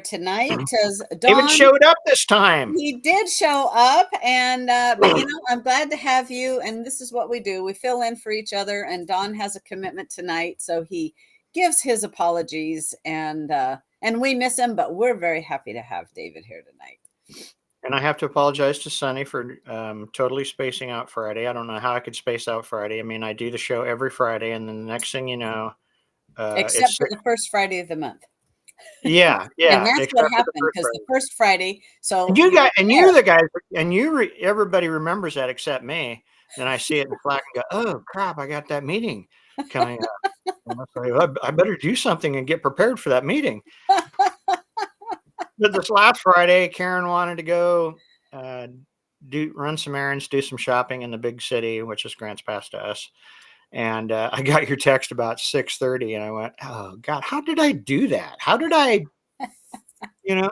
tonight because David Dawn, showed up this time. he did show up, and but I'm glad to have you. And this is what we do: we fill in for each other. And Don has a commitment tonight, so he gives his apologies, and we miss him, but we're very happy to have David here tonight. And I have to apologize to Sunny for totally spacing out Friday. I don't know how I could space out Friday. I mean, I do the show every Friday, and then the next thing you know, Except it's for the first Friday of the month. yeah, And yeah. that's what Except for the happened first because the Friday. first Friday, so And you you guys, were and there. you're the guys, and everybody remembers that except me. Then I see it in Slack and go, "Oh crap! I got that meeting coming up. And I better do something and get prepared for that meeting." But this last Friday, Karen wanted to go uh, run some errands, do some shopping in the big city, which is Grants Pass to us. And I got your text about 6:30, and I went, "Oh God, how did I do that? How did I, you know?"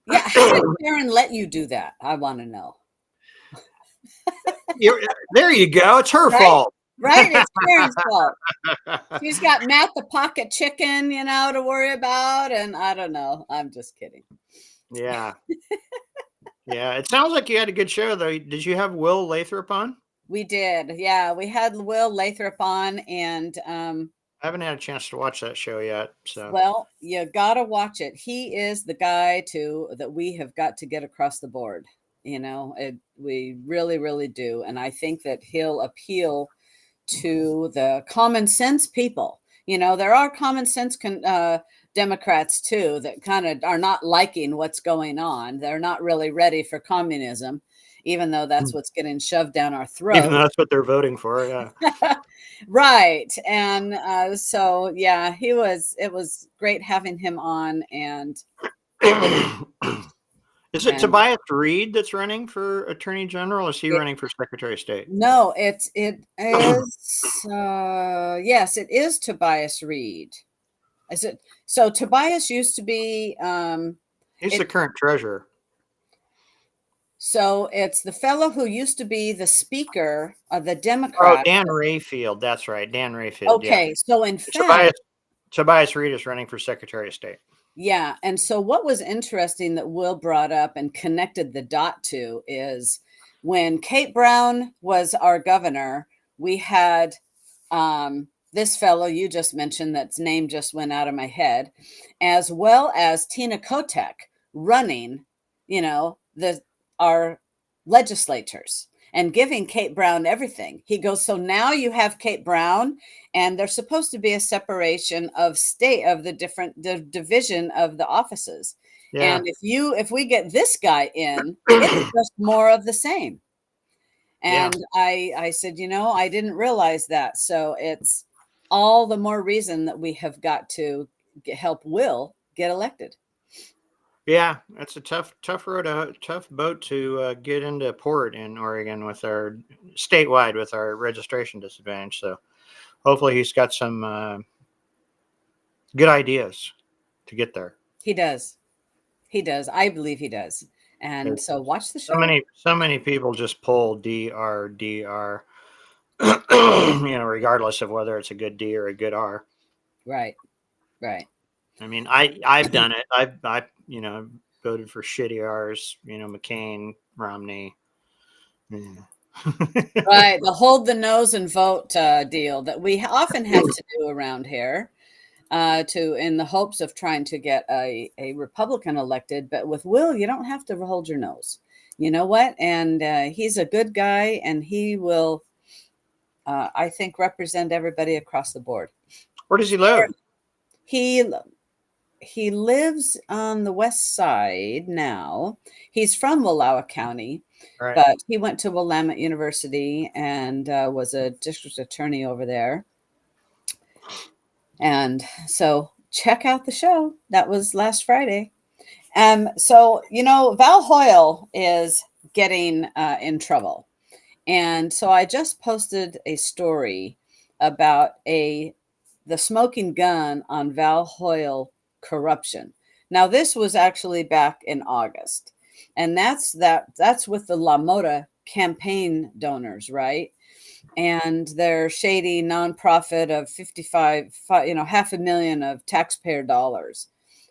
Yeah, how did Karen let you do that? I want to know. There you go. It's her Right? fault. Right? It's Karen's fault. She's got Matt the pocket chicken, to worry about. And I don't know. I'm just kidding. Yeah. Yeah. It sounds like you had a good show, though. Did you have Will Lathrop on? We did. Yeah. We had Will Lathrop on. And, I haven't had a chance to watch that show yet. So, well, you got to watch it. He is the guy that we have got to get across the board. We really, really do. And I think that he'll appeal to the common sense people. There are common sense Democrats too that kind of are not liking what's going on. They're not really ready for communism, even though that's what's getting shoved down our even though throat. that's what they're voting for. Yeah. Right. And so, yeah, it was great having him on. Is it And Tobias Reed that's running for Attorney General? Or is he it, running for Secretary of State? no, it is, yes, it is Tobias Reed. Is it? So Tobias used to be He's the it current treasurer. so it's the fellow who used to be the speaker of the Oh, Democrat. Dan Rayfield. That's right. Dan Rayfield. Yeah. Okay, so in Tobias fact, Tobias Reed is running for Secretary of State. yeah, and so what was interesting that Will brought up and connected the dot to is when Kate Brown was our governor, we had this fellow you just mentioned, that's name just went out of my head, as well as Tina Kotek running, our legislators and giving Kate Brown everything. He goes, so now you have Kate Brown, and there's supposed to be a separation of state of the division of the offices. Yeah. And if we get this guy in, it's just more of the same. Yeah. And I said, I didn't realize that. So it's all the more reason that we have got to help Will get elected. Yeah. That's a tough road, a tough boat to get into port in Oregon with our statewide with our registration disadvantage. So hopefully he's got some good ideas to get there. He does. He does. I believe he does. And so watch the show. So many people just pull DR, regardless of whether it's a good D or a good R. Right. Right. I mean, I've done it. I voted for shitty R's. McCain, Romney. Yeah. Right. The hold the nose and vote deal that we often have to do around here. In the hopes of trying to get a Republican elected. But with Will, you don't have to hold your nose. You know what? And he's a good guy, and he will, I think, represent everybody across the board. Where does he live? He lives on the west side now. He's from Wallowa County, Right. but he went to Willamette University and was a district attorney over there. And so check out the show. That was last Friday. So, Val Hoyle is getting in trouble. And so I just posted a story about the smoking gun on Val Hoyle corruption. Now, this was actually back in August. And that's with the La Mota campaign donors, right? And their shady nonprofit of $500,000 of taxpayer dollars.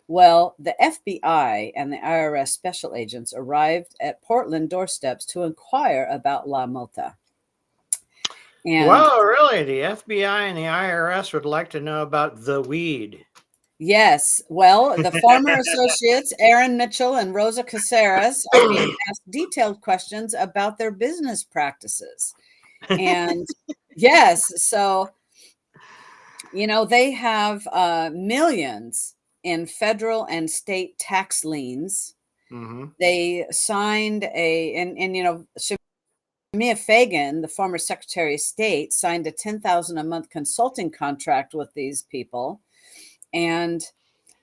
Well, the FBI and the IRS special agents arrived at Portland doorsteps to inquire about La Mota. And Whoa, really? The FBI and the IRS would like to know about the weed. yes, well, the former associates, Aaron Mitchell and Rosa Caceres, are being asked detailed questions about their business practices. And yes, so, they have millions in federal and state tax liens. Mm-hmm. They signed Mia Fagan, the former Secretary of State, signed a $10,000 a month consulting contract with these people. And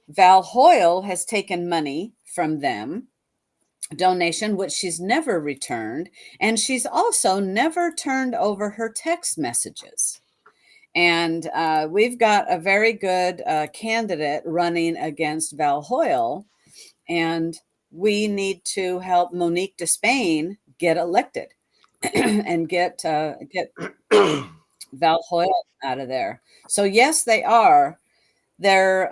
Val Hoyle has taken money from them, donation, which she's never returned. And she's also never turned over her text messages. And we've got a very good candidate running against Val Hoyle. And we need to help Monique Despain get elected and get Val Hoyle out of there. So yes, they are. They're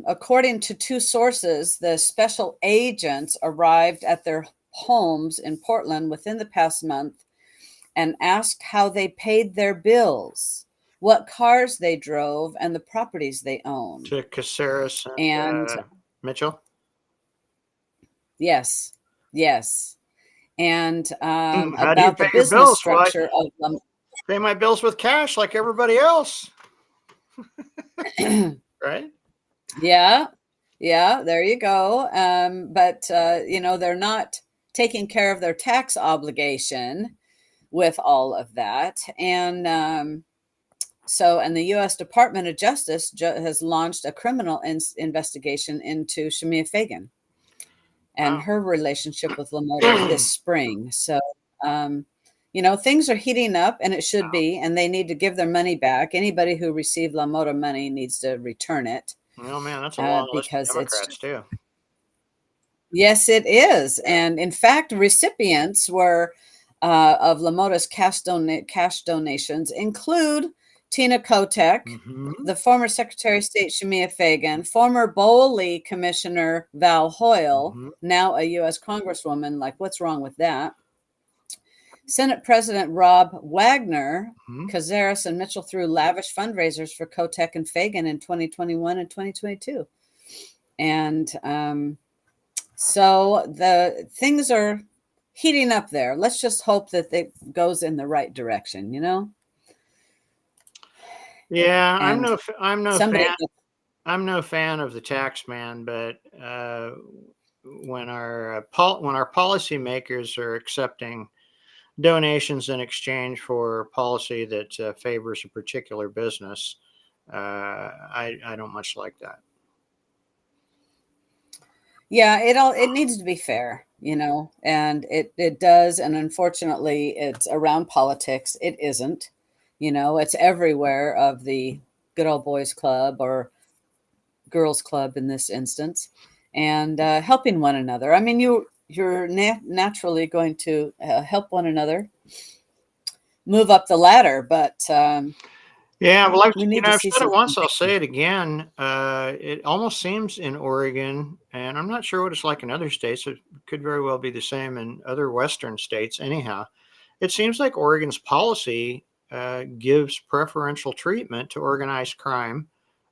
according to two sources, the special agents arrived at their homes in Portland within the past month and asked how they paid their bills, what cars they drove, and the properties they owned. To Caceres And and Mitchell. yes, yes. And How do you about the pay your business bills? Well, structure of them. pay my bills with cash like everybody else. Right? Yeah, yeah, there you go. But they're not taking care of their tax obligation with all of that. And and the U.S. Department of Justice has launched a criminal investigation into Shamia Fagan and Wow. her relationship with LaMotta this spring. So, things are heating up, and it should be, and they need to give their money back. Anybody who received LaMotta money needs to return it. Oh man, that's a long list of Because Democrats too. yes, it is. And in fact, recipients were of LaMotta's cash donations include Tina Kotek, Mm-hmm. the former Secretary of State Shamia Fagan, former Bowley Commissioner Val Hoyle, Mm-hmm. now a U.S. Congresswoman. Like, what's wrong with that? Senate President Rob Wagner, Mm-hmm. Cazares, and Mitchell threw lavish fundraisers for Kotek and Fagan in 2021 and 2022. And so the things are heating up there. Let's just hope that it goes in the right direction, Yeah, And I'm no somebody, fan. I'm no fan of the tax man, but when our policymakers are accepting donations in exchange for policy that favors a particular business, I don't much like that. yeah, it needs to be fair, and it does. And unfortunately, it's around politics. It isn't, it's everywhere of the good old boys club or girls club in this instance, and helping one another. I mean, you're naturally going to help one another move up the ladder, but Yeah, well, we need to I've see said it some. once. I'll say it again. It almost seems in Oregon, and I'm not sure what it's like in other states. It could very well be the same in other Western states. Anyhow, it seems like Oregon's policy gives preferential treatment to organized crime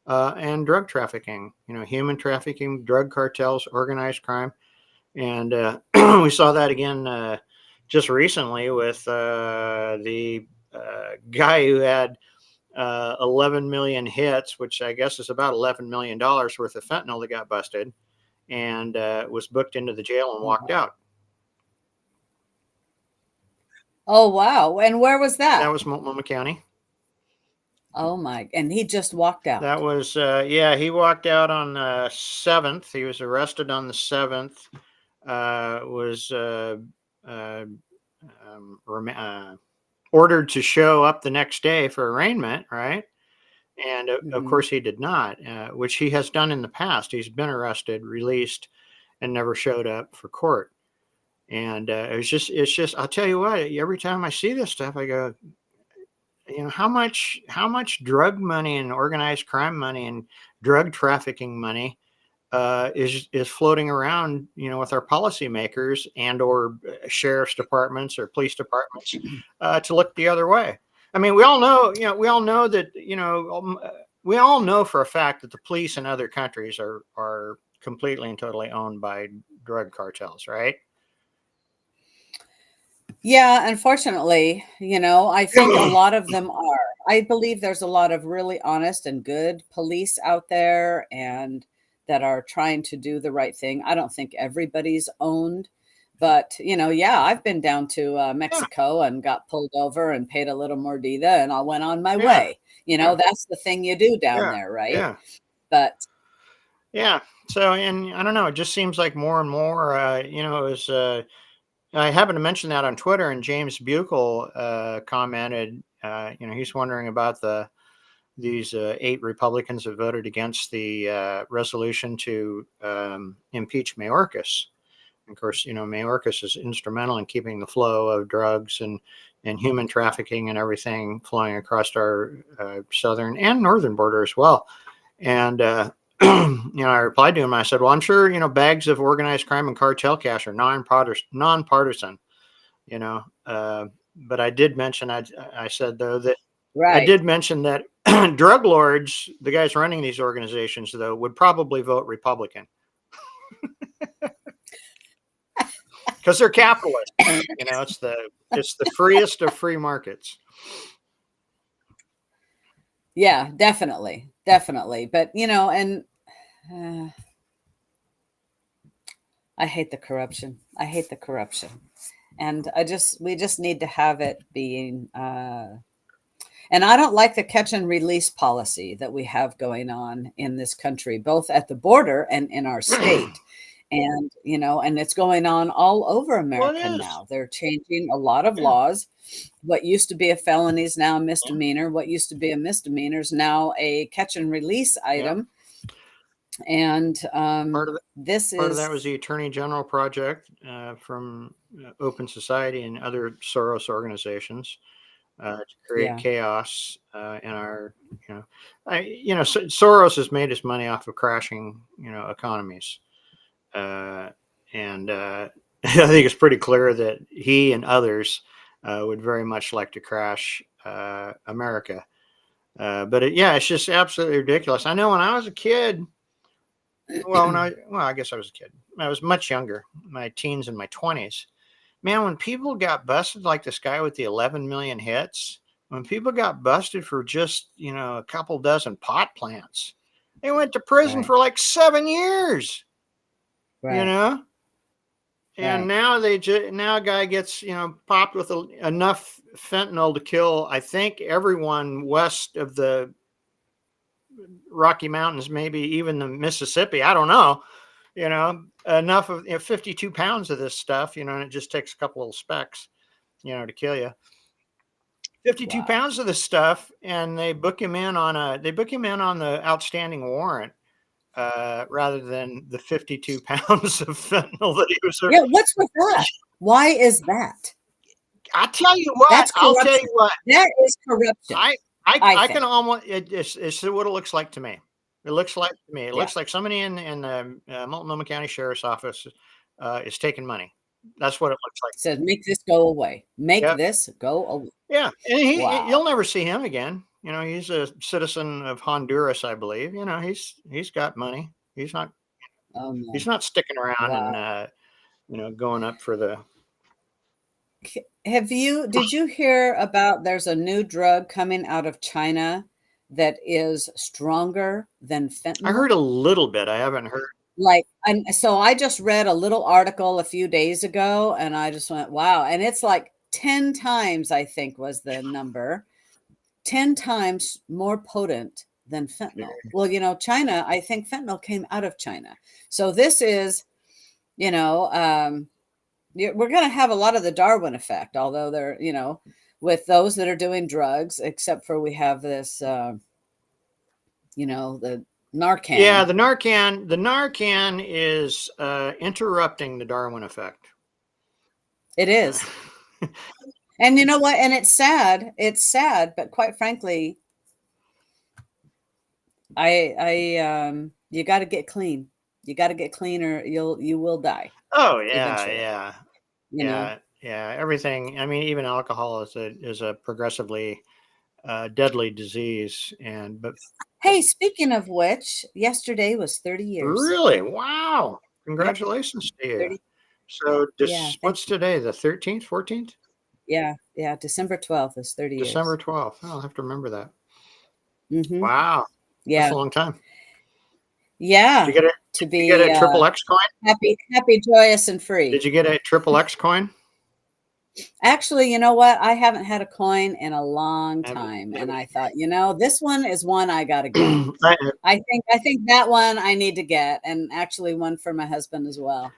and drug trafficking. Human trafficking, drug cartels, organized crime, and we saw that again just recently with the guy who had 11 million hits, which I guess is about $11 million worth of fentanyl that got busted, and was booked into the jail and walked out. Oh wow! And where was That that? was Multnomah County. Oh my! And he just walked out. That was he walked out on the 7th. He was arrested on the 7th. Was ordered to show up the next day for arraignment, right? And of course, he did not, which he has done in the past. He's been arrested, released, and never showed up for court. And it's just. I'll tell you what. Every time I see this stuff, I go, how much drug money and organized crime money and drug trafficking money is floating around, with our policymakers and or sheriff's departments or police departments to look the other way. I mean, we all know, that, we all know for a fact that the police in other countries are completely and totally owned by drug cartels, right? Yeah, unfortunately, I think a lot of them are. I believe there's a lot of really honest and good police out there and that are trying to do the right thing. I don't think everybody's owned, but yeah, I've been down to Yeah, Mexico and got pulled over and paid a little mordida and I went on my yeah, way. yeah, That's the thing you do down yeah, there, right? yeah, But yeah. So, and I don't know, it just seems like more and more, is I happened to mention that on Twitter, and James Buchel commented. He's wondering about these 8 Republicans that voted against the resolution to impeach Mayorkas. Of course, Mayorkas is instrumental in keeping the flow of drugs and human trafficking and everything flowing across our southern and northern border as well. And I replied to him. I said, "Well, I'm sure bags of organized crime and cartel cash are nonpartisan. You know, uh, but I did mention. I said though that I right. did mention that drug lords, the guys running these organizations, though, would probably vote Republican because they're capitalists. It's the freest of free markets. Yeah, definitely. Definitely. But, and uh, I hate the corruption. I hate the corruption. And we just need to have it being, and I don't like the catch and release policy that we have going on in this country, both at the border and in our state. And, and it's going on all over Well, it America is. now. They're changing a lot of Yeah. laws. What used to be a felony is now a Yeah. misdemeanor. What used to be a misdemeanor is now a catch and release Yeah. item. And Part of this Part of that was is, the Attorney General project from Open Society and other Soros organizations to create yeah, chaos in our, Soros has made his money off of crashing, economies, and I think it's pretty clear that he and others would very much like to crash America. Yeah, it's just absolutely ridiculous. I know when I was a kid, I guess I was a kid. I was much younger, my teens and my 20s. Man, when people got busted, like this guy with the 11 million hits, when people got busted for just, a couple dozen pot plants, they went to prison right, for like 7 years, you right, know? And right. now a guy gets, popped with enough fentanyl to kill, I think, everyone west of the Rocky Mountains, maybe even the Mississippi. I don't know, enough of 52 pounds of this stuff, and it just takes a couple little specks, to kill you. 52 Wow. pounds of this stuff, and they book him in on the outstanding warrant rather than the 52 pounds of fentanyl that he was. Yeah, what's with that? Why is that? I'll That's tell corruption. you what, That is corruption, I I I I can think. almost it's what it looks like to me. It looks like to me. It Yeah. looks like somebody in the Multnomah County Sheriff's Office is taking money. That's what it looks like. Says, make this go away. Make Yep. this go away. Yeah, and you'll Wow. never see him again. He's a citizen of Honduras, I believe. He's got money. Oh He's no. not sticking around Wow. and going up for the. Did you hear about there's a new drug coming out of China that is stronger than I heard fentanyl? a little bit. I haven't heard. Like, and so I just read a little article a few days ago and I just went, wow. And it's like 10 times, I think was the number, 10 times more potent than fentanyl. Well, China, I think fentanyl came out of China. So this is, you know, we're going to have a lot of the Darwin effect, although they're, with those that are doing drugs, except for we have this, the Yeah, Narcan. the Narcan is interrupting the Darwin effect. It is. And you know what? And it's sad. It's sad, but quite frankly, you got to get clean. You got to get clean or you will die Oh yeah, eventually, yeah, you know. yeah, yeah. Everything. I mean, even alcohol is a progressively deadly disease. And but Hey, speaking of which, yesterday was 30 years. really, wow! Yep, Congratulations to you. 30. So, Yeah, thank what's you. today? The 13th, 14th, Yeah, yeah, December 12th is 30 December years. 12th. I'll have to remember that. Mhm. Wow, that's Yeah. a long time. Did Yeah, you get a to Did you get be a triple X coin? happy, joyous, and free. Did you get a triple X coin? Actually, you know what? I haven't had a coin in a long Have you- time, have and I thought, this one is one I got to get. you- I think that one I need to get, and actually one for my husband as well,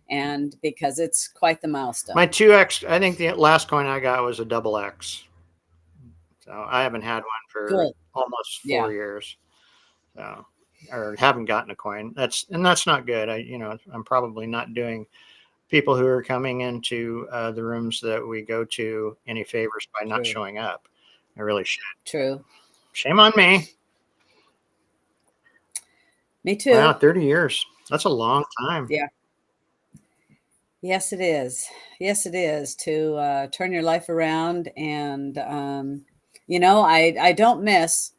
and because it's quite the my milestone. 2X. I think the last coin I got was a double X. So I haven't had one for Good. almost Yeah, 4 years. So, or haven't gotten a coin. That's not good. I'm probably not doing people who are coming into the rooms that we go to any favors by not true. showing up. I really should. True. Shame on me. Me Wow, too. 30 years. That's a long time. Yeah. Yes, it is. Yes, it is to turn your life around. And, I don't miss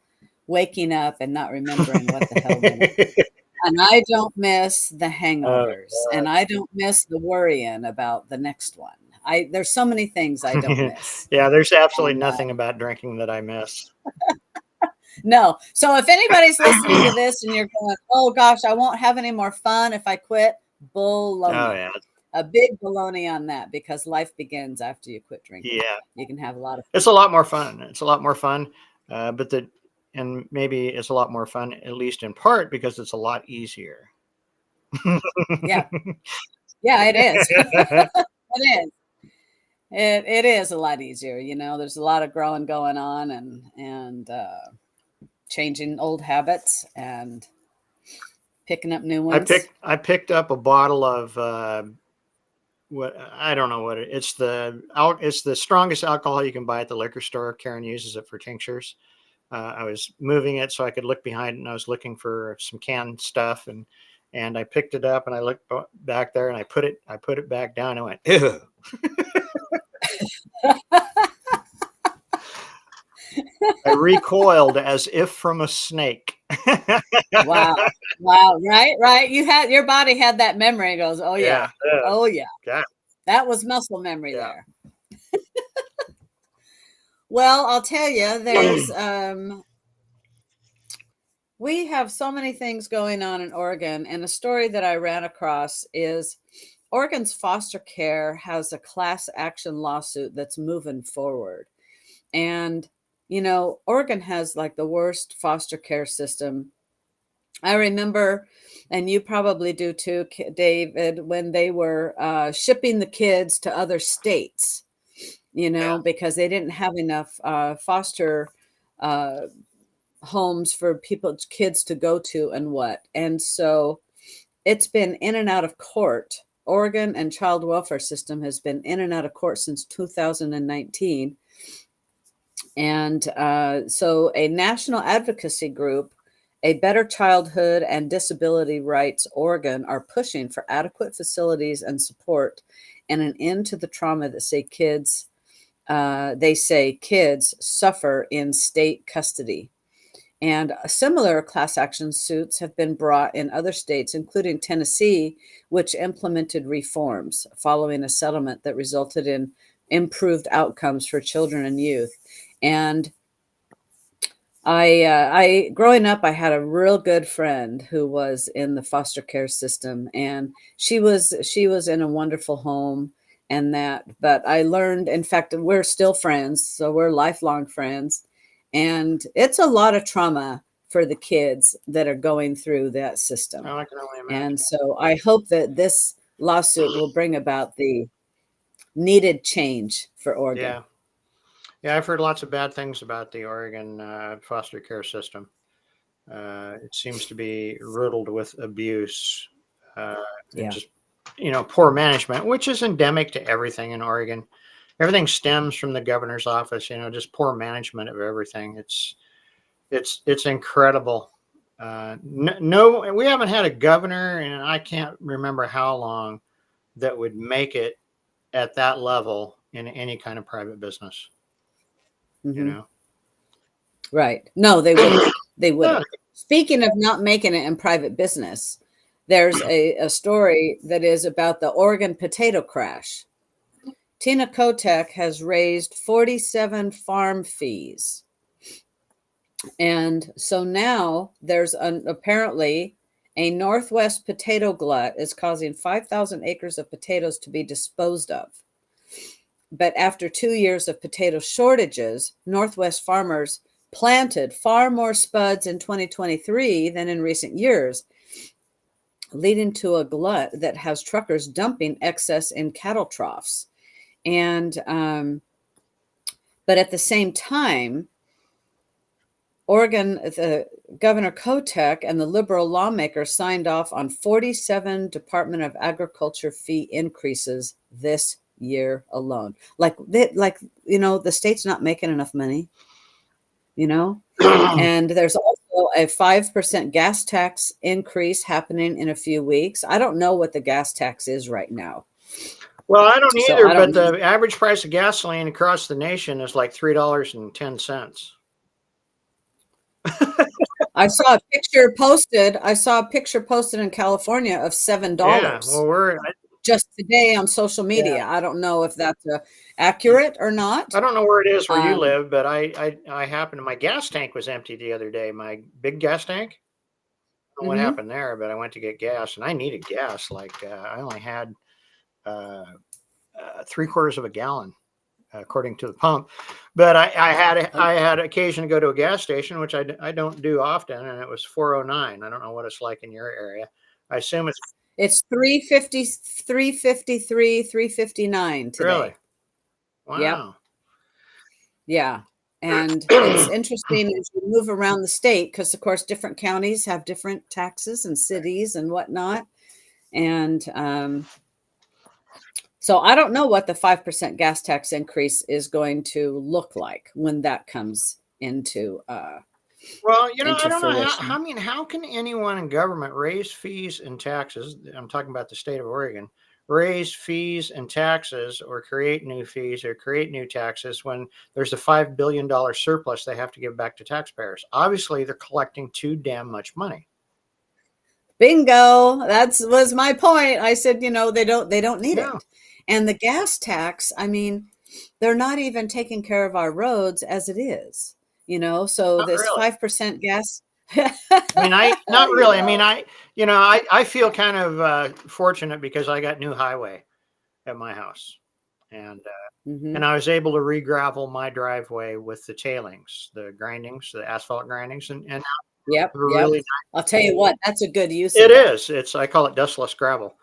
waking up and not remembering what the hell went on. And I don't miss the Oh, hangovers. And I don't miss the worrying about the next one. There's so many things I don't God. miss. Yeah, there's absolutely And nothing about drinking that I miss. no. So if anybody's listening to this and you're going, oh gosh, I won't have any more fun if I quit, Oh, baloney. yeah. A big baloney on that because life begins after you quit drinking. Yeah. You can have a lot of It's a lot more fun. It's a lot more fun. But and maybe it's a lot more fun, at least in part, because it's a lot easier. yeah. Yeah, it is. It is. It is a lot easier. There's a lot of growing going on and changing old habits and picking up new ones. I picked up a bottle of what I don't know what it's the strongest alcohol you can buy at the liquor store. Karen uses it for tinctures. I was moving it so I could look behind it, and I was looking for some canned stuff, and I picked it up and I looked back there and I put it back down. And I went, ew. I recoiled as if from a snake. Wow. Wow. Right. Right. Your body had that memory. It goes, oh Yeah. yeah. Oh yeah. Yeah. That was muscle memory Yeah. there. Well, I'll tell you, we have so many things going on in Oregon, and a story that I ran across is Oregon's foster care has a class action lawsuit that's moving forward. And, Oregon has like the worst foster care system. I remember, and you probably do too, David, when they were shipping the kids to other states, Yeah. because they didn't have enough foster uh, homes for kids to go to and what. And so it's been in and out of court. Oregon and child welfare system has been in and out of court since 2019. And so a national advocacy group, a Better Childhood and Disability Rights Oregon, are pushing for adequate facilities and support and an end to the trauma that they say kids suffer in state custody. And similar class action suits have been brought in other states, including Tennessee, which implemented reforms following a settlement that resulted in improved outcomes for children and youth. And growing up, I had a real good friend who was in the foster care system, and she was in a wonderful home, but I learned, in fact, we're still friends, so we're lifelong friends, and it's a lot of trauma for the kids that are going through that system. Oh, I can only imagine. And so I hope that this lawsuit will bring about the needed change for Oregon. Yeah. Yeah. I've heard lots of bad things about the Oregon foster care system. It seems to be riddled with abuse uh, and Yeah. just, poor management, which is endemic to everything in Oregon. Everything stems from the governor's office, just poor management of everything. It's incredible No, we haven't had a governor, and I can't remember how long that would make it at that level in any kind of private business. You Hmm. know, Right. No, they wouldn't. They no, wouldn't. Speaking of not making it in private business, there's a story that is about the Oregon potato crash. Tina Kotek has raised 47 farm fees. And so now there's apparently a Northwest potato glut is causing 5,000 acres of potatoes to be disposed of. But after 2 years of potato shortages, Northwest farmers planted far more spuds in 2023 than in recent years, leading to a glut that has truckers dumping excess in cattle troughs. And, but at the same time, Oregon, the Governor Kotek and the liberal lawmakers signed off on 47 Department of Agriculture fee increases this year alone. Like, the state's not making enough money, you know? And there's also a 5% gas tax increase happening in a few weeks. I don't know what the gas tax is right now. well, I don't So either. I don't But know. the average price of gasoline across the nation is like $3.10. I saw a picture posted. I saw a picture posted in California of Yeah, well, $7 we're just today on social yeah. media. I don't know if that's accurate or not. I don't know where it is where you Um, live, but I happened. My gas tank was empty the other day. My big gas tank. I don't know what mhm. happened there, but I went to get gas, and I needed gas. Like I only had uh, 3/4 of a gallon, according to the pump. But I had occasion to go to a gas station, which I don't do often, and it was 409. I don't know what it's like in your area. I assume it's It's 350, 353, 359 really today. Yep. wow. Yeah. And it's interesting as you move around the state because, of course, different counties have different taxes and cities and whatnot. And so I don't know what the 5% gas tax increase is going to look like when that comes Well, I into don't know how. I fruition. mean, how can anyone in government raise fees and taxes? I'm talking about the state of Oregon. Raise fees and taxes, or create new fees, or create new taxes when there's a $5 billion surplus they have to give back to taxpayers. Obviously, they're collecting too damn much money. Bingo. That's was my point. I said, they don't need No, it. And the gas tax, I mean, they're not even taking care of our roads as it is, so not this really. 5% gas. I mean, I not you really. I mean, know. I feel kind of fortunate because I got new highway at my house, and Hmm. and I was able to re-gravel my driveway with the tailings, the grindings, the asphalt grindings, and Yep, yep. really I'll tell you what, that's a good use it of that. is. It's I call it dustless gravel.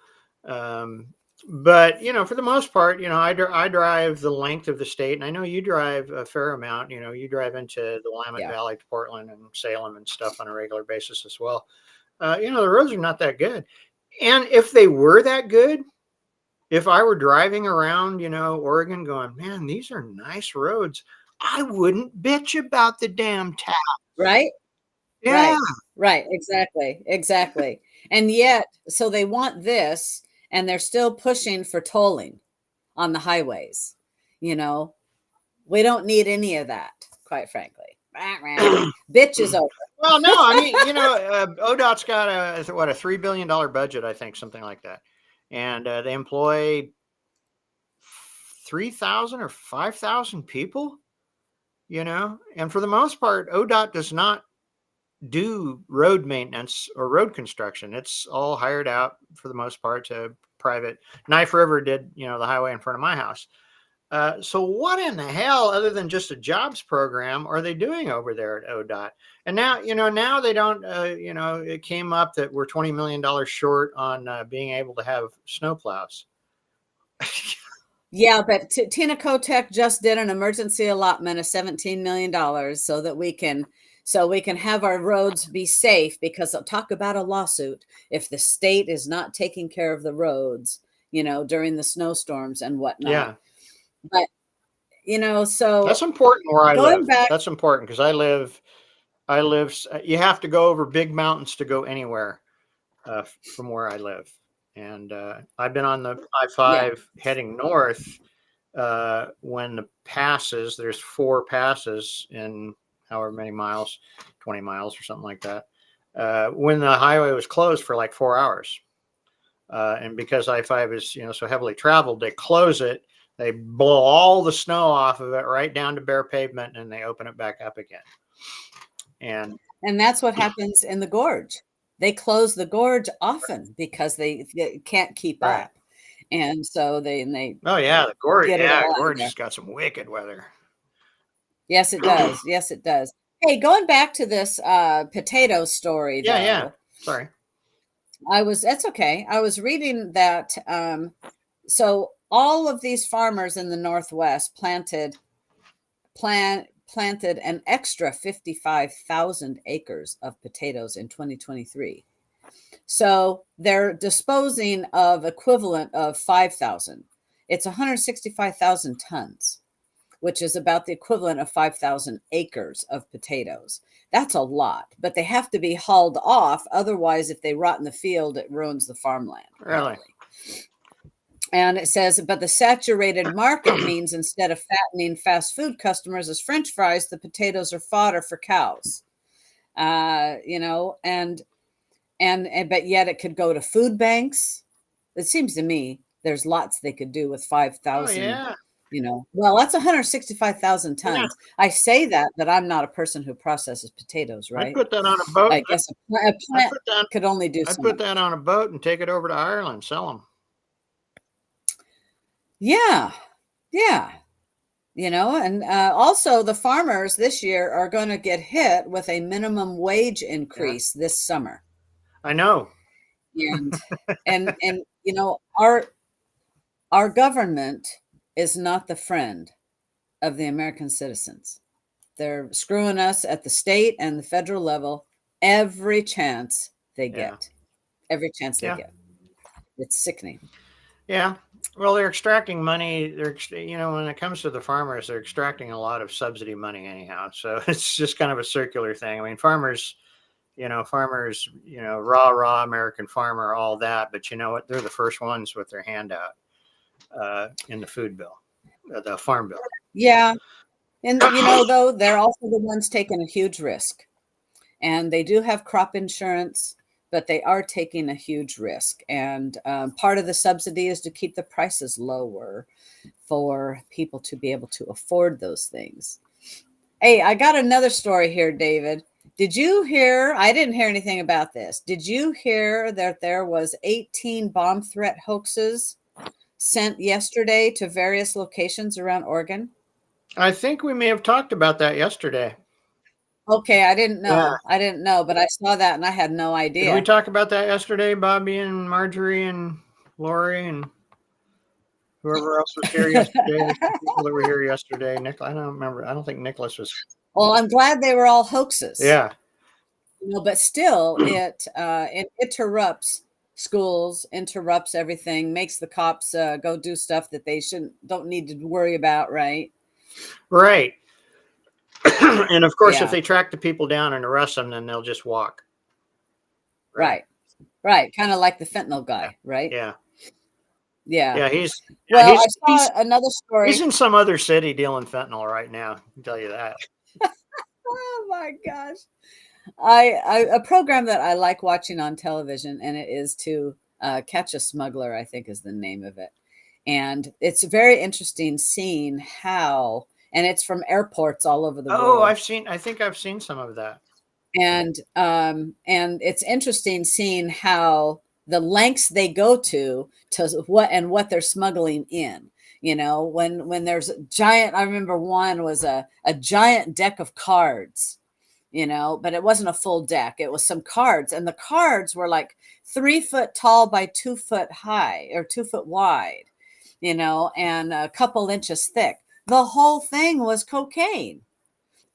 Um, but for the most part, I drive the length of the state, and I know you drive a fair amount. You drive into the Willamette Yeah. Valley to Portland and Salem and stuff on a regular basis as well. The roads are not that good, and if they were that good, if I were driving around, Oregon going, man, these are nice roads, I wouldn't bitch about the damn tax. Right? Yeah. Right. Right. Exactly. Exactly. And yet, so they want this, and they're still pushing for tolling on the highways. You know, we don't need any of that, quite frankly. Bitch is over. Well, no, I mean, ODOT's got a $3 billion budget, I think, something like that, and they employ 3,000 or 5,000 people. And for the most part, ODOT does not do road maintenance or road construction. It's all hired out for the most part to private. Knife River did, the highway in front of my house. So what in the hell, other than just a jobs program, are they doing over there at ODOT? And now, now they don't, it came up that we're $20 million short on being able to have snowplows. Yeah, but Tina Kotek just did an emergency allotment of $17 million so we can have our roads be safe, because I'll talk about a lawsuit if the state is not taking care of the roads, during the snowstorms and whatnot. Yeah, But that's so important where I going live. back, That's important because I live I live. You have to go over big mountains to go anywhere from where I live, and I've been on the Yeah. I-5 heading north. When the passes, there's 4 passes in however many miles, 20 miles or something like that. When the highway was closed for like 4 hours, and because I-5 is so heavily traveled, they close it. They blow all the snow off of it right down to bare pavement, and they open it back up again. And that's what happens in the gorge. They close the gorge often because they can't keep Right. up. And so they Oh yeah, the gorge. get it Yeah, all out of gorge there. has got some wicked weather. Yes, it does. Yes, it does. Hey, going back to this potato story Yeah. though, Sorry. that's okay. I was reading that so all of these farmers in the Northwest planted an extra 55,000 acres of potatoes in 2023. So they're disposing of equivalent of 5,000. It's 165,000 tons, which is about the equivalent of 5,000 acres of potatoes. That's a lot, but they have to be hauled off. Otherwise, if they rot in the field, it ruins the farmland, Really? apparently. And it says, but the saturated market means instead of fattening fast food customers as French fries, the potatoes are fodder for cows. And but yet it could go to food banks. It seems to me there's lots they could do with Oh 5,000. yeah. Well, that's 165,000 Yeah. tons. I say that, but I'm not a person who processes potatoes, I'd right? put that on a boat. I guess a I'd plant put that. could only do I'd so put much. that on a boat and take it over to Ireland, sell them. Yeah, yeah. And also the farmers this year are going to get hit with a minimum wage Yeah. increase this summer. I know. And and our government is not the friend of the American citizens. They're screwing us at the state and the federal level every chance they Yeah. get. Every chance they Yeah. get. It's sickening. Yeah. Well, they're extracting money. When it comes to the farmers, they're extracting a lot of subsidy money anyhow. So it's just kind of a circular thing. I mean, farmers, rah American farmer, all that. But you know what? They're the first ones with their hand out in the food bill, the farm bill. Yeah. And, though, they're also the ones taking a huge risk. And they do have crop insurance, but they are taking a huge risk. And part of the subsidy is to keep the prices lower for people to be able to afford those things. Hey, I got another story here, David. Did you hear? I didn't hear anything about this. Did you hear that there was 18 bomb threat hoaxes sent yesterday to various locations around Oregon? I think we may have talked about that yesterday. Okay, I didn't Yeah. know. I didn't know, but I saw that and I had no Did we idea. talk about that yesterday, Bobby and Marjorie and Lori and whoever else was here yesterday? There's some people that were here yesterday. Nick, I don't remember. I don't think Nicholas was. Well, I'm glad they were all hoaxes. Yeah. But still, it interrupts schools, interrupts everything, makes the cops go do stuff that they don't need to worry about, right? Right. And of course, if Yeah, they track the people down and arrest them, then they'll just walk. right, right. Kind of like the fentanyl guy, right? Yeah. Yeah. Yeah. He's Well, I he's saw another he's story. in some other city dealing fentanyl right now. I can tell you that. Oh my gosh. A program that I like watching on television, and it is to catch a smuggler, I think is the name of it. And it's very interesting seeing how, and it's from airports all over the Oh, world. I think I've seen some of that. And it's interesting seeing how the lengths they go to what they're smuggling in. When there's a giant, I remember one was a giant deck of cards, but it wasn't a full deck. It was some cards, and the cards were like 3 foot tall by 2 foot high or 2 foot wide, and a couple inches thick. The whole thing was cocaine.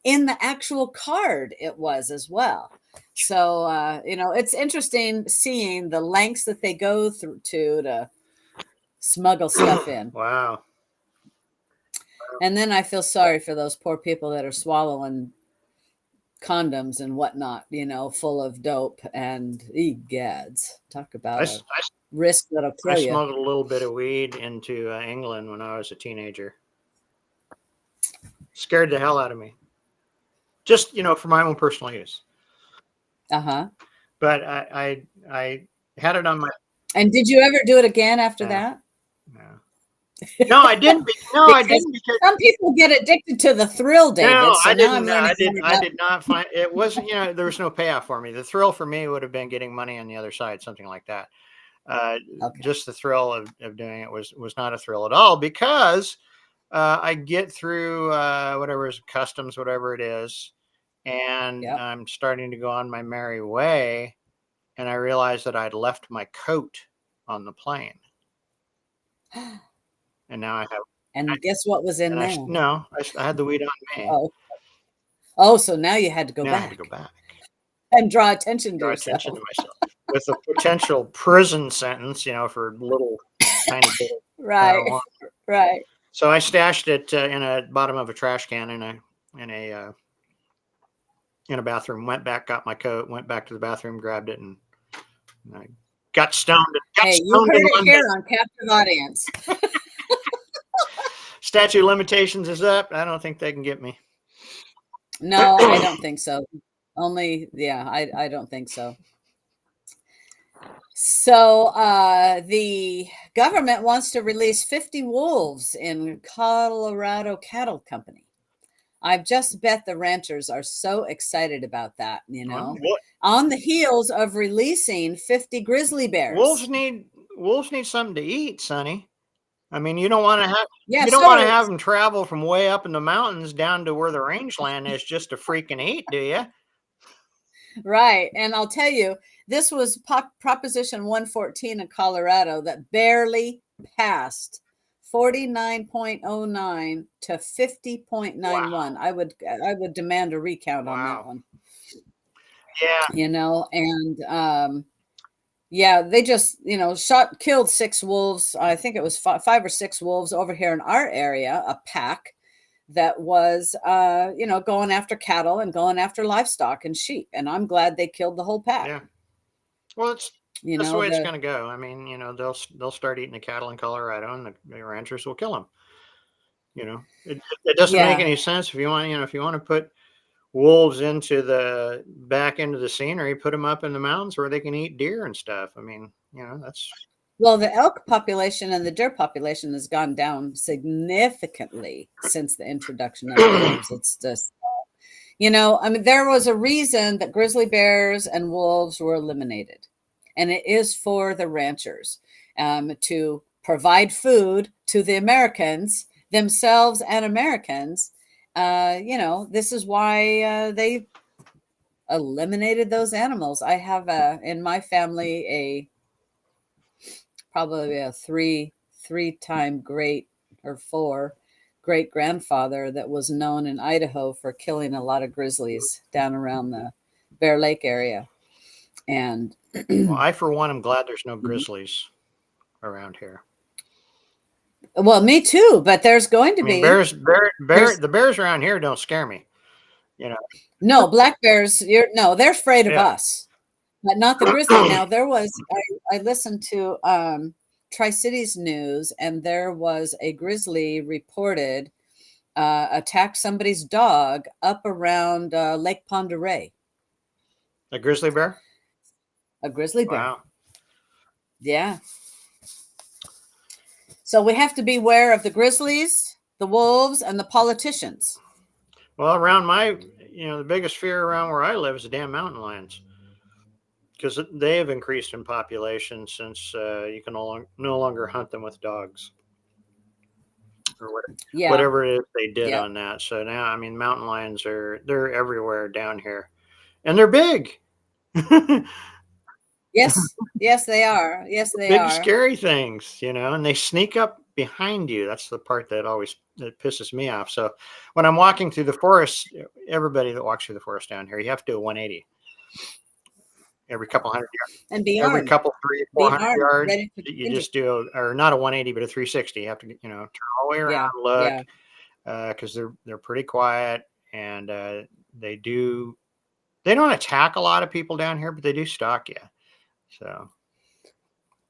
In the actual card, it was as well. So, it's interesting seeing the lengths that they go through to smuggle stuff in. Wow. And then I feel sorry for those poor people that are swallowing condoms and whatnot, full of dope and egads. Talk I, about s- a risk that'll I kill you. smuggled a little bit of weed into England when I was a teenager. Scared the hell out of me. Just for my own personal use. Uh-huh. But I had it on my. And did you ever do it again after No, that? no. No, I didn't. No, I Because didn't because some people get addicted to the thrill, no, David. So I now I'm didn't. learning more I about. did not find it wasn't. There was no payoff for me. The thrill for me would have been getting money on the other side, something like that. Uh, Okay. just the thrill of doing it was not a thrill at all because I get through whatever is customs, whatever it is, and Yep. I'm starting to go on my merry way, and I realized that I'd left my coat on the plane, and now I have. And guess what was in And there? no, I had the weed on me. Oh. Oh, so now you had to go Now I had to go back back, and draw attention to draw attention yourself. to myself with a potential prison sentence, for little tiny bit of Right. marijuana. Right. So I stashed it in a bottom of a trash can in a uh, in a bathroom. Went back, got my coat, went back to the bathroom, grabbed it, and I got stoned. Got Hey, you stoned in heard it London. here on Captive Audience. Statute of limitations is up. I don't think they can get me. No, I don't think so. Yeah, I don't think so. So the government wants to release 50 wolves in Colorado Cattle Company. I've just bet the ranchers are so excited about that, on the heels of releasing 50 grizzly bears. Wolves need something to eat, Sonny. I mean, you don't want to have Yeah, you don't want to so have them travel from way up in the mountains down to where the rangeland is just to freaking eat, do you? right. And I'll tell you, this was Proposition 114 in Colorado that barely passed 49.09 to 50.91. Wow. I would demand a recount on that Wow. one. Yeah. And yeah, they just, killed 6 wolves. I think it was 5 or 6 wolves over here in our area, a pack that was, going after cattle and going after livestock and sheep. And I'm glad they killed the whole pack. Yeah. Well, You that's the know, way it's the going to go. I mean, they'll start eating the cattle in Colorado, and the ranchers will kill them. It doesn't make yeah. any sense if you want to put wolves into the back end of the scenery, put them up in the mountains where they can eat deer and stuff. I mean, that's Well, the elk population and the deer population has gone down significantly since the introduction of wolves. It's just, I mean, there was a reason that grizzly bears and wolves were eliminated, and it is for the ranchers to provide food to the Americans themselves and Americans. This is why they eliminated those animals. I have in my family probably a three-time great or 4 great grandfather that was known in Idaho for killing a lot of grizzlies down around the Bear Lake area. And well, I for one am glad there's no grizzlies around here. well, me too, but there's going to I mean, be. the bears around here don't scare me. No, black bears, they're afraid of Yeah. us, but not the grizzly. Now I listened to Tri-Cities News, and there was a grizzly reported attacked somebody's dog up around Lake Pend Oreille. A grizzly bear? A grizzly bear. Wow. Yeah. So we have to beware of the grizzlies, the wolves, and the politicians. Well, around the biggest fear around where I live is the damn mountain lions, because they have increased in population since you can no longer hunt them with dogs or whatever it is they did on that. So now, I mean, mountain lions they're everywhere down here, and they're big. Yes, they are. Yes, they Big are. scary things, and they sneak up behind you. That's the part that pisses me off. So when I'm walking through the forest, everybody that walks through the forest down here, you have to do a 180 every couple hundred yards. And be Every armed. couple 300-400 yards, you continue. just do or not a 180, but a 360. You have to turn all the way around, look, because they're pretty quiet, and they do They don't attack a lot of people down here, but they do stalk you. So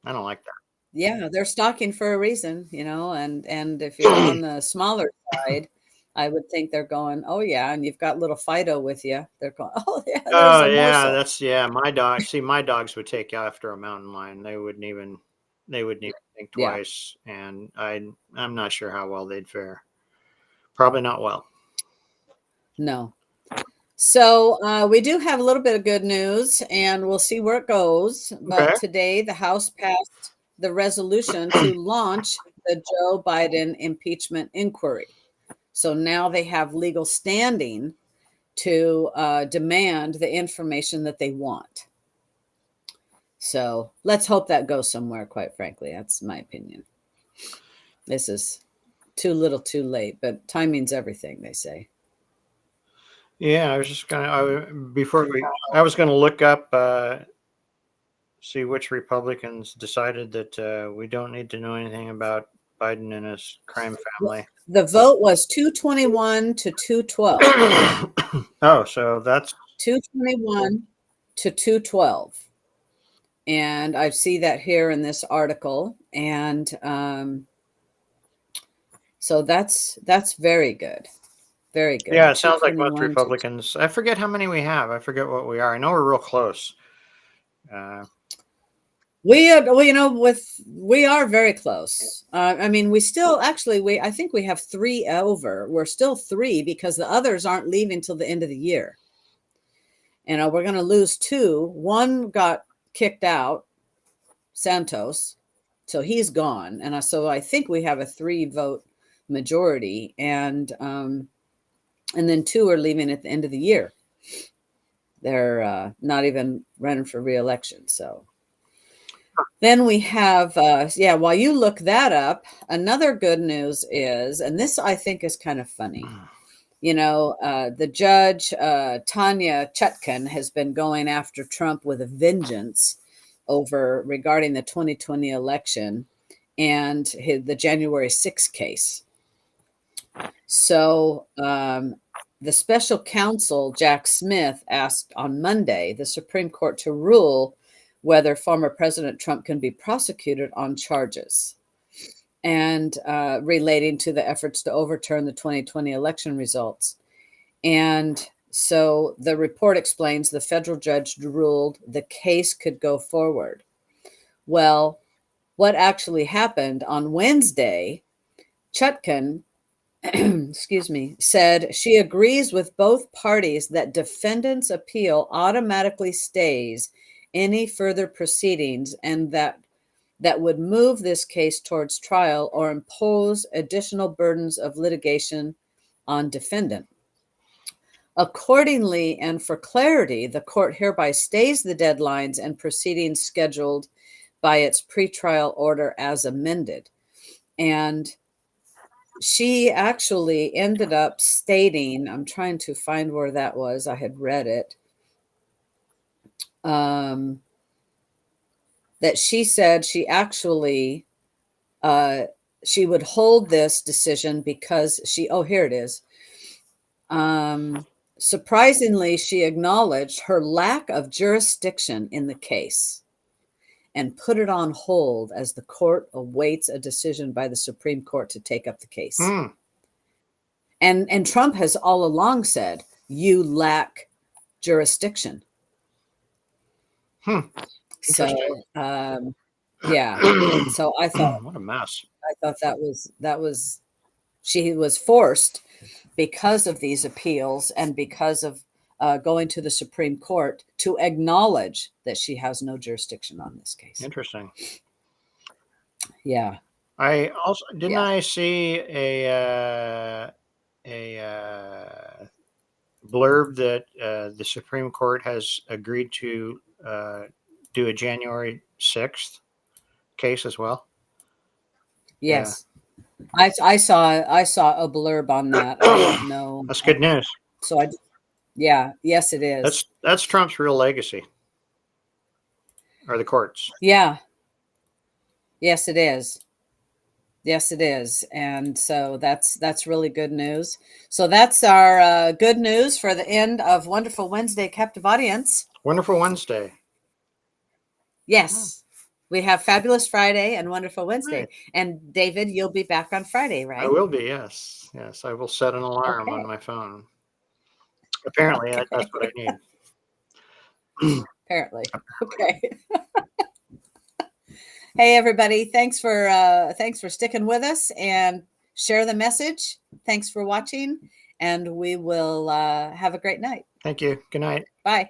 I don't like that. Yeah, they're stalking for a reason, and if you're on the smaller side, I would think they're going, "Oh yeah," and you've got little Fido with you. They're going, "Oh yeah, there's Oh a yeah, morsel." my dog. See, my dogs would take you after a mountain lion. They wouldn't even think Yeah, twice, and I'm not sure how well they'd fare. Probably not well. no. So we do have a little bit of good news, and we'll see where it goes. Okay. But today, the House passed the resolution to launch the Joe Biden impeachment inquiry. So now they have legal standing to demand the information that they want. So let's hope that goes somewhere, quite frankly. That's my opinion. This is too little too late, but timing's everything, they say. Yeah, I was just I was gonna look up, see which Republicans decided that we don't need to know anything about Biden and his crime family. The vote was 221 to 212. Oh, so that's 221 to 212. And I see that here in this article. And so that's very good. Very yeah. good. It sounds like most 221 to Republicans. I forget how many we have. I forget what we are. I know we're real close. we we are very close. I mean, we still actually I think we have 3 over. We're still 3 because the others aren't leaving till the end of the year. We're going to lose 2. One got kicked out, Santos, so he's gone, and so I think we have a 3 vote majority, and then 2 are leaving at the end of the year. They're not even running for re-election. So then we have, while you look that up, another good news is, and this I think is kind of funny. The judge, Tanya Chutkan, has been going after Trump with a vengeance regarding the 2020 election and the January 6th case. So the special counsel, Jack Smith, asked on Monday the Supreme Court to rule whether former President Trump can be prosecuted on charges and relating to the efforts to overturn the 2020 election results. And so the report explains the federal judge ruled the case could go forward. Well, what actually happened on Wednesday, Chutkan, excuse me, said she agrees with both parties that defendant's appeal automatically stays any further proceedings and that would move this case towards trial or impose additional burdens of litigation on defendant. Accordingly, and for clarity, the court hereby stays the deadlines and proceedings scheduled by its pretrial order as amended. And she actually ended up stating, I'm trying to find where that was. I had read it. That she said she actually she would hold this decision because here it is. Surprisingly, she acknowledged her lack of jurisdiction in the case and put it on hold as the court awaits a decision by the Supreme Court to take up the case. And Trump has all along said, you lack jurisdiction. So, yeah. So I thought, what a mess. I thought that was she was forced because of these appeals and because of going to the Supreme Court to acknowledge that she has no jurisdiction on this case. Interesting. Yeah. I also didn't Yeah. I see a blurb that the Supreme Court has agreed to do a January 6th case as well. Yes. Yeah. I saw a blurb on that. I don't know. That's good news. So yes, it is. That's Trump's real legacy. Or the courts. Yeah. Yes, it is. Yes, it is. And so that's really good news. So that's our good news for the end of Wonderful Wednesday Captive Audience. Wonderful Wednesday. Yes. We have Fabulous Friday and Wonderful Wednesday. Right. And David, you'll be back on Friday, I right? will be, yes. Yes, I will set an alarm on Okay. my phone. Apparently, that's what I Okay. need. Apparently. Okay. Hey everybody, thanks for sticking with us and share the message. Thanks for watching, and we will have a great night. Thank you. Good night. Bye.